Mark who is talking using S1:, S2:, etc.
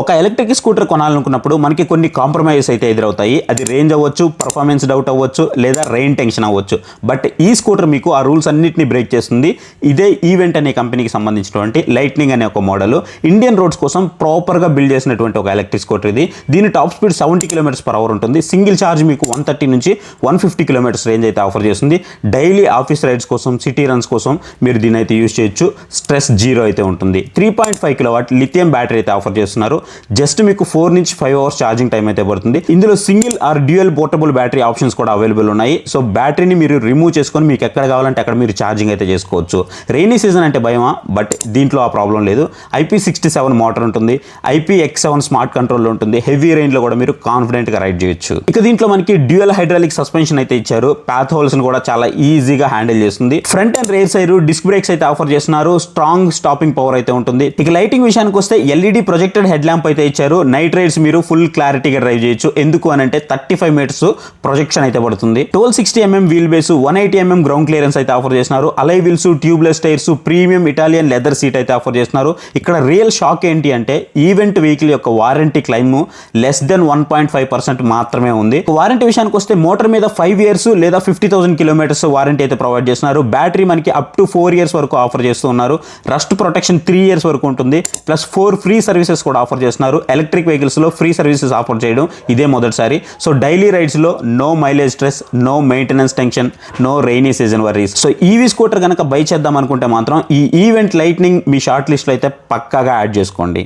S1: ఒక electric scooter కొనాలనుకున్నప్పుడు మనకి కొన్ని కాంప్రమైజెస్ అయితే ఎదురవుతాయి. అది రేంజ్ అవ్వచ్చు, పర్ఫార్మెన్స్ డౌట్ అవ్వచ్చు, లేదా రెయిన్ టెన్షన్ అవ్వచ్చు. బట్ ఈ స్కూటర్ మీకు ఆ రూల్స్ అన్నింటినీ బ్రేక్ చేస్తుంది. ఇదే ఈవెంట్ అనే కంపెనీకి సంబంధించినటువంటి లైట్నింగ్ అనే ఒక మోడల్ ఇండియన్ రోడ్స్ కోసం ప్రాపర్గా బిల్డ్ చేసినటువంటి ఒక ఎలక్ట్రిక్ స్కూటర్ ఇది. దీని టాప్ స్పీడ్ 70 km/h ఉంటుంది. సింగిల్ ఛార్జ్ మీకు 130 నుంచి 150 km రేంజ్ అయితే ఆఫర్ చేస్తుంది. డైలీ ఆఫీస్ రైడ్స్ కోసం, సిటీ రన్స్ కోసం మీరు దీని అయితే యూజ్ చేయొచ్చు. స్ట్రెస్ జీరో అయితే ఉంటుంది. 3.5 kW లిథియం బ్యాటరీ అయితే ఆఫర్ చేస్తున్నారు. జస్ట్ మీకు 4 నుంచి 5 అవర్స్ ఛార్జింగ్ టైం అయితే పడుతుంది. ఇందులో single or dual portable battery options కూడా అవైలబుల్ ఉన్నాయి. సో బ్యాటరీని మీరు రిమూవ్ చేసుకొని మీకు ఎక్కడ కావాలంటే అక్కడ మీరు ఛార్జింగ్ అయితే చేసుకోవచ్చు. రెయినీ సీజన్ అంటే భయమా? బట్ దీంట్లో ఆ ప్రాబ్లం లేదు. IP67 మోటార్ ఉంటుంది. IPX7 స్మార్ట్ కంట్రోల్ ఉంటుంది. హెవీ రేంజ్లో కూడా మీరు కాన్ఫిడెంట్గా రైడ్ చేయొచ్చు. ఇక దీంట్లో మనకి డ్యూయల్ హైడ్రాలిక్ సస్పెన్షన్ అయితే ఇచ్చారు. పాత్ హోల్స్ని కూడా చాలా ఈజీగా హ్యాండిల్ చేస్తుంది. Front and rear side disc brakes అయితే ఆఫర్ చేస్తున్నారు. స్ట్రాంగ్ స్టాపింగ్ పవర్ అయితే ఉంటుంది. ఇక లైటింగ్ విషయానికి వస్తే LED ప్రొజెక్టెడ్ హెడ్ ల్యాంప్ అయితే ఇచ్చారు. నైట్ రైడ్స్ మీరు ఫుల్ క్లారిటీగా డ్రైవ్ చేయొచ్చు. ఎందుకు అని అంటే 35 మీటర్స్ ప్రొజెక్షన్ అయితే పడుతుంది. 1260 mm wheel base, 180 mm ground clearance అయితే ఆఫర్ చేస్తున్నారు. Alloy wheels, tubeless tyres, premium Italian leather seat అయితే ఆఫర్ చేస్తున్నారు. ఇక్కడ రియల్ షాక్ ఏంటి అంటే ఈవెంట్ వెహికల్ యొక్క వారంటీ క్లైమ్ లెస్ దెన్ 1.5% మాత్రమే ఉంది. వారంటీ విషయానికి వస్తే మోటార్ మీద 5 years లేదా 50,000 kilometers వారంటీ అయితే ప్రొవైడ్ చేస్తున్నారు. బ్యాటరీ మనకి అప్ టు 4 years వరకు ఆఫర్ చేస్తూ ఉన్నారు. రస్ట్ ప్రొటెక్షన్ 3 years వరకు ఉంటుంది. ప్లస్ 4 ఫ్రీ సర్వీసెస్ కూడా ఆఫర్ చేస్తున్నారు. ఎలక్ట్రిక్ వెహికల్స్ లో ఫ్రీ సర్వీసెస్ ఆఫర్ చేయడం ఇదే మొదటిసారి. సో డైలీ రైడ్స్ లో no mileage stress, no maintenance tension, no rainy season worries. So EV scooter కనుక బై చేద్దాం అనుకుంటే మాత్రం ఈ ఈవెంట్ లైట్నింగ్ మీ షార్ట్ లిస్ట్ లో అయితే పక్కాగా యాడ్ చేసుకోండి.